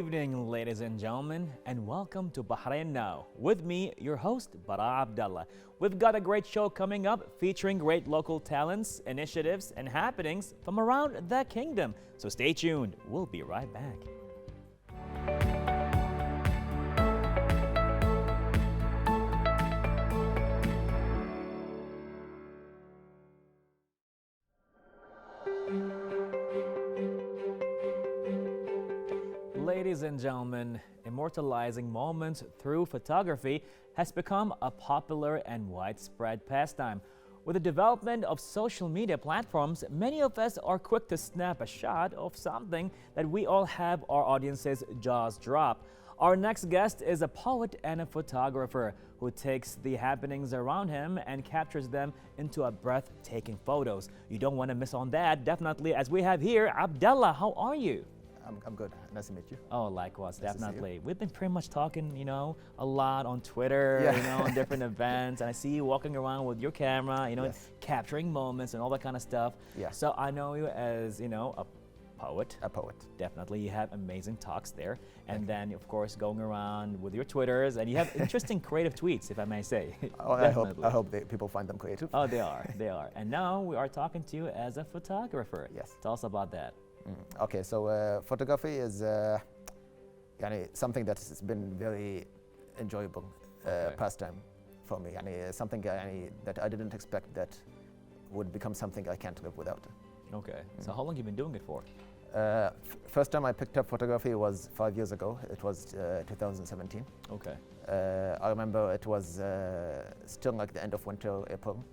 evening, ladies and gentlemen, and welcome to Bahrain Now. With me, your host, Bara Abdulla. We've got a great show coming up featuring great local talents, initiatives, and happenings from around the kingdom. So stay tuned. We'll be right back. Ladies and gentlemen, immortalizing moments through photography has become a popular and widespread pastime. With the development of social media platforms, many of us are quick to snap a shot of something that we all have our audience's jaws drop. Our next guest is a poet and a photographer who takes the happenings around him and captures them into a breathtaking photos. You don't want to miss on that, definitely, as we have here Abdullah. How are you? I'm good. Nice to meet you. Oh, likewise, Nice to see definitely. We've been pretty much talking, a lot on Twitter, on different events, and I see you walking around with your camera, Yes. capturing moments and all that kind of stuff. Yeah. So I know you as, a poet. A poet. Definitely, you have amazing talks there, and then of course going around with your Twitters, and you have interesting creative tweets, if I may say. Oh, I hope people find them creative. Oh, they are. And now we are talking to you as a photographer. Yes. Tell us about that. Okay, so photography is something that has been very enjoyable pastime for me. Something that I didn't expect that would become something I can't live without. Okay. So how long have you been doing it for? First time I picked up photography was 5 years ago. It was 2017. Okay. I remember it was still like the end of winter, April,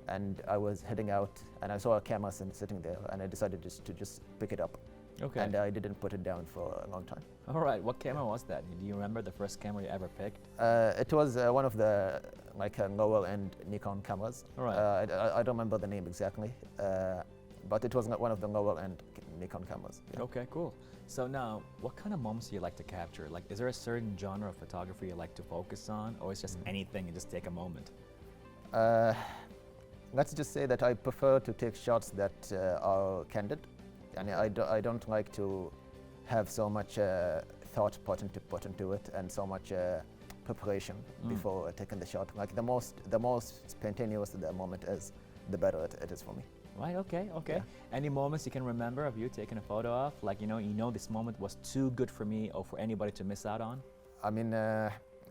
and I was heading out and I saw a camera sitting there and I decided to just pick it up. Okay. And I didn't put it down for a long time. All right. What camera was that? Do you remember the first camera you ever picked? It was one of the lower end Nikon cameras. All right. I don't remember the name exactly, but it was one of the lower end Nikon cameras. Yeah. Okay, cool. So now, what kind of moments do you like to capture? Like, is there a certain genre of photography you like to focus on, or is just anything and just take a moment? Let's just say that I prefer to take shots that are candid. I don't like to have so much thought put into it and so much preparation before taking the shot. Like the most spontaneous the moment is, the better it is for me. Right. Okay. Yeah. Any moments you can remember of you taking a photo of? Like, this moment was too good for me or for anybody to miss out on? I mean,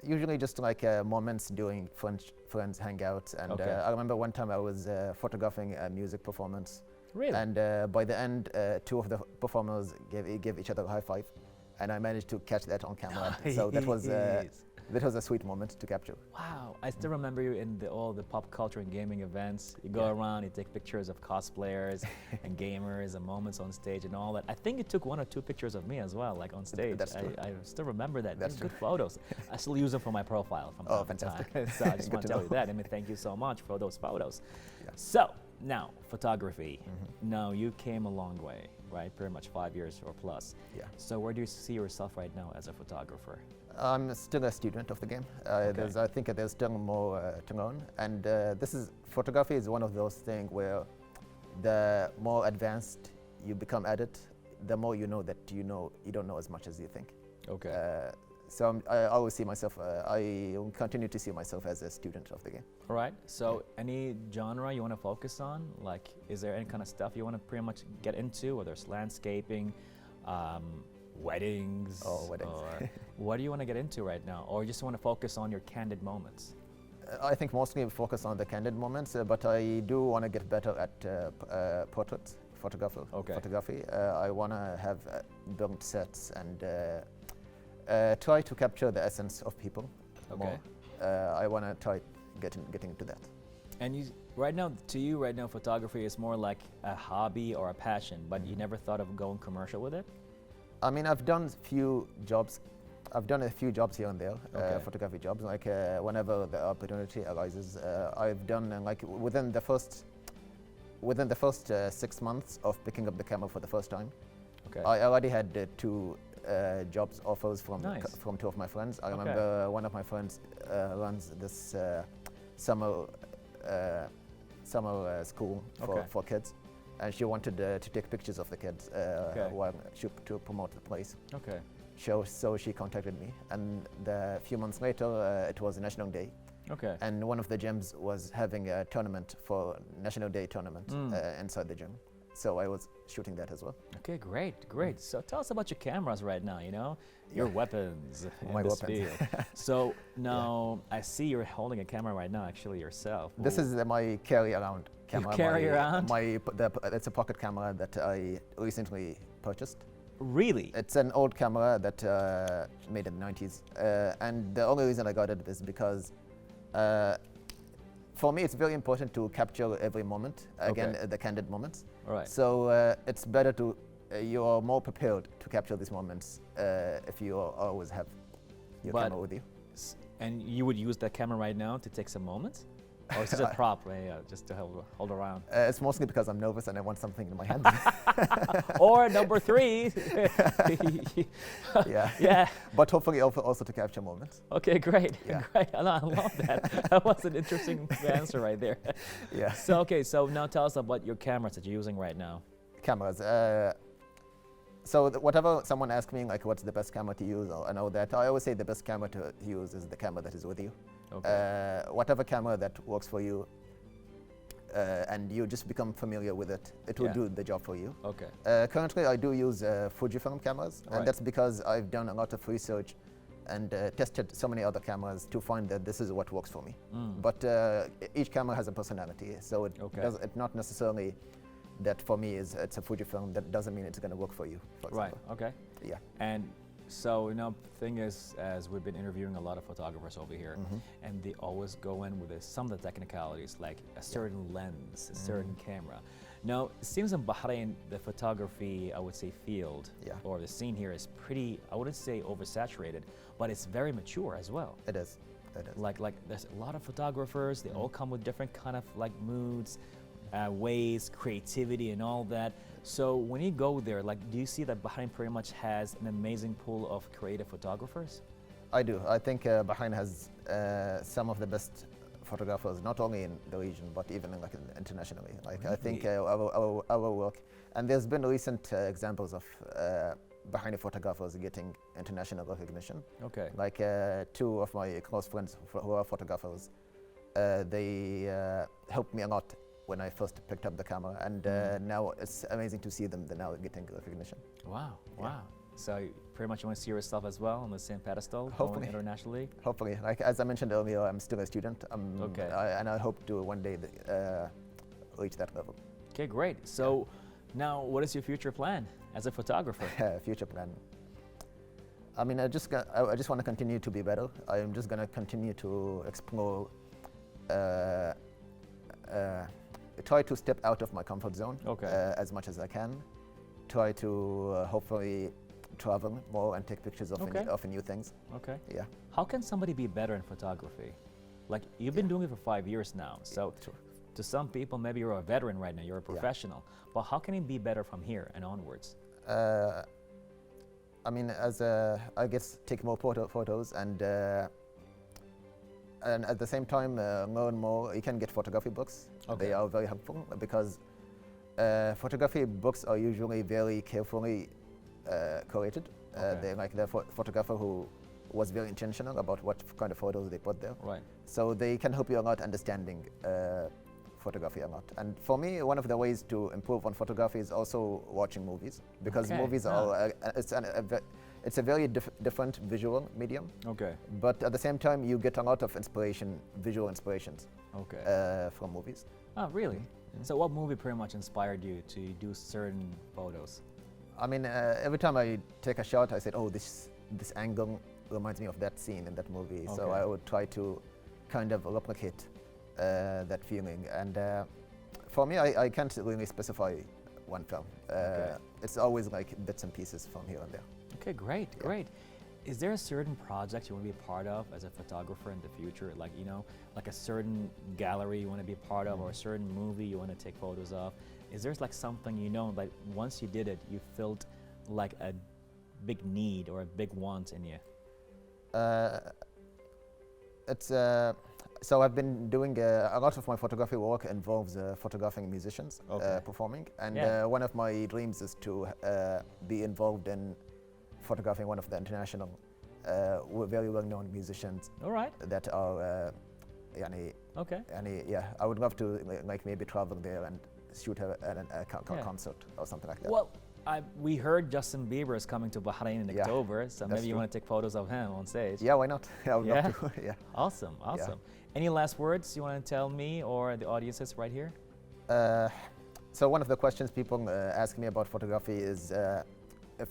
usually just like moments during friends hangouts. And Okay. I remember one time I was photographing a music performance. Really? And by the end, two of the performers gave each other a high five, and I managed to catch that on camera. So that was a sweet moment to capture. Wow. I still remember you in all the pop culture and gaming events. You go around, you take pictures of cosplayers and gamers and moments on stage and all that. I think you took 1 or 2 pictures of me as well, like on stage. That's true. I still remember that. That's They're good photos. I still use them for my profile from time fantastic. to time. So I just want to tell you that. Thank you so much for those photos. Yeah. So now, photography. Now, you came a long way, right? Pretty much 5 years or plus. Yeah. So where do you see yourself right now as a photographer? I'm still a student of the game. I think there's still more to learn. And photography is one of those things where the more advanced you become at it, the more you know that you don't know as much as you think. Okay. So I always see myself, I will continue to see myself as a student of the game. All right. So any genre you want to focus on? Like, is there any kind of stuff you want to pretty much get into, whether it's landscaping, weddings? Oh, weddings. Or what do you want to get into right now? Or you just want to focus on your candid moments? I think mostly focus on the candid moments, but I do want to get better at portrait photography. I want to have built sets and try to capture the essence of people more. I want to try getting into that. And right now, photography is more like a hobby or a passion, but you never thought of going commercial with it? I mean, I've done a few jobs here and there, photography jobs. Like whenever the opportunity arises, I've done within the first 6 months of picking up the camera for the first time. Okay. I already had 2 jobs offers from Nice. 2 of my friends. I remember one of my friends runs this summer school for kids, and she wanted to take pictures of the kids to promote the place. Okay. So she contacted me, and a few months later, it was National Day. Okay. And one of the gyms was having a tournament for National Day tournament inside the gym. So I was shooting that as well. Okay, great. So tell us about your cameras right now, your weapons in My this weapons. field. So now I see you're holding a camera right now, actually yourself. This is my carry-around camera. You carry around? It's a pocket camera that I recently purchased. Really? It's an old camera that made in the 90s. And the only reason I got it is because for me, it's very important to capture every moment, again, the candid moments. All right. So it's better to, you are more prepared to capture these moments if you always have your camera with you. And you would use that camera right now to take some moments? Or is it a prop, just to hold around? It's mostly because I'm nervous and I want something in my hand. Or number 3. Yeah. But hopefully also to capture moments. Okay, great. I love that. That was an interesting answer right there. Yeah. So now tell us about your cameras that you're using right now. Cameras. So whatever someone asks me, like what's the best camera to use, I know that I always say the best camera to use is the camera that is with you. Okay. Whatever camera that works for you, and you just become familiar with it, it will do the job for you. Okay. Currently, I do use Fujifilm cameras, and that's because I've done a lot of research and tested so many other cameras to find that this is what works for me. But each camera has a personality, so it's not necessarily that for me it's a Fujifilm. That doesn't mean it's going to work for you. For example. Right. Okay. Yeah. And so thing is, as we've been interviewing a lot of photographers over here, and they always go in with some of the technicalities, like a certain lens, a certain camera. Now, it seems in Bahrain, the photography, I would say, field or the scene here is pretty, I wouldn't say oversaturated, but it's very mature as well. It is. It is. Like there's a lot of photographers. They all come with different kind of moods, ways, creativity, and all that. So when you go there, do you see that Bahrain pretty much has an amazing pool of creative photographers? I do. I think Bahrain has some of the best photographers, not only in the region, but even internationally. Really? I think our work, and there's been recent examples of Bahraini photographers getting international recognition. Okay. Two of my close friends who are photographers, they helped me a lot when I first picked up the camera, and now it's amazing to see them now getting recognition. Wow. So you pretty much want to see yourself as well on the same pedestal, hopefully internationally? Hopefully. As I mentioned earlier, I'm still a student, and I hope to one day reach that level. Okay, great. So now what is your future plan as a photographer? Future plan. I mean, I just want to continue to be better. I'm just going to continue to explore, try to step out of my comfort zone as much as I can. Try to hopefully travel more and take pictures of new things. Okay. Yeah. How can somebody be better in photography? You've been doing it for 5 years now, so to some people, maybe you're a veteran right now, you're a professional, but how can you be better from here and onwards? I mean, I guess take more photos and at the same time learn more. You can get photography books. They are very helpful because photography books are usually very carefully curated. They're the photographer who was very intentional about what kind of photos they put there. Right. So they can help you a lot understanding photography a lot. And for me, one of the ways to improve on photography is also watching movies, because movies are it's a very different visual medium. Okay. But at the same time, you get a lot of visual inspirations. From movies. Oh, really? So what movie pretty much inspired you to do certain photos? I mean, every time I take a shot, I said, oh, this angle reminds me of that scene in that movie. So I would try to kind of replicate that feeling. And for me, I can't really specify one film. It's always bits and pieces from here and there. Okay, great. Is there a certain project you want to be a part of as a photographer in the future? Like a certain gallery you want to be a part of, or a certain movie you want to take photos of? Is there something once you did it, you felt like a big need or a big want in you? So I've been doing a lot of my photography work involves photographing musicians performing, and one of my dreams is to be involved in photographing one of the international, very well-known musicians. All right. That are, Okay. yeah, I would love to like maybe travel there and shoot a concert or something like that. Well, we heard Justin Bieber is coming to Bahrain in October, so maybe you want to take photos of him on stage. Yeah, why not? I would love to. Yeah. Awesome, awesome. Yeah. Any last words you want to tell me or the audiences right here? So one of the questions people ask me about photography is if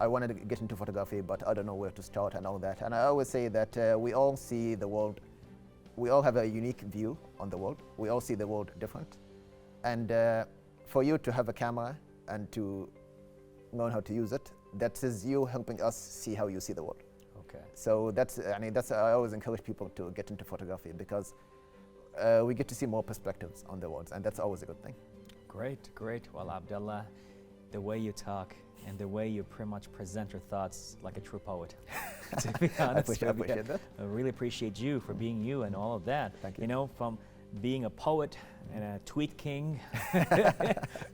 I wanted to get into photography, but I don't know where to start and all that. And I always say that we all see the world, we all have a unique view on the world. We all see the world different. And for you to have a camera and to learn how to use it, that is you helping us see how you see the world. Okay. So that's I always encourage people to get into photography because we get to see more perspectives on the world, and that's always a good thing. Great, great. Well, Abdullah, the way you talk and the way you pretty much present your thoughts like a true poet, to be honest. I appreciate that. I really appreciate you for being you and all of that. Thank you. You know, from being a poet and a tweet king,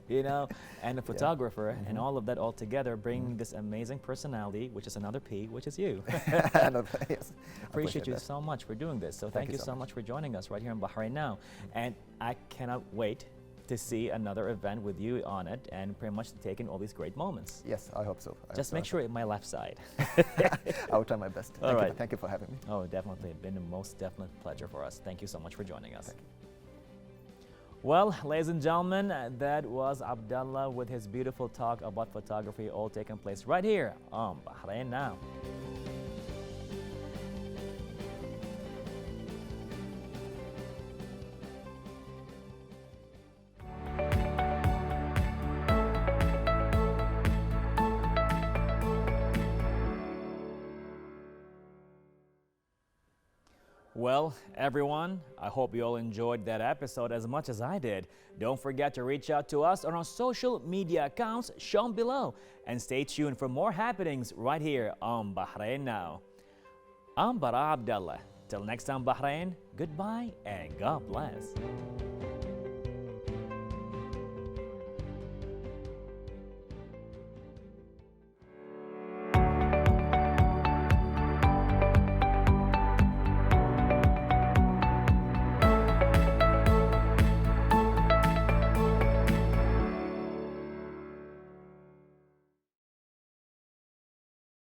you know, and a photographer, and all of that all together bring this amazing personality, which is another P, which is you. Yes. Appreciate you so much for doing this. So thank you so much for joining us right here in Bahrain Now. And I cannot wait to see another event with you on it and pretty much taking all these great moments. Yes, I hope so. Just make sure it's my left side. I will try my best. Thank you for having me. Oh, definitely. It's been a most definite pleasure for us. Thank you so much for joining us. Thank you. Well, ladies and gentlemen, that was Abdullah with his beautiful talk about photography, all taking place right here on Bahrain Now. Well, everyone, I hope you all enjoyed that episode as much as I did. Don't forget to reach out to us on our social media accounts shown below. And stay tuned for more happenings right here on Bahrain Now. I'm Bara Abdullah. Till next time, Bahrain, goodbye and God bless.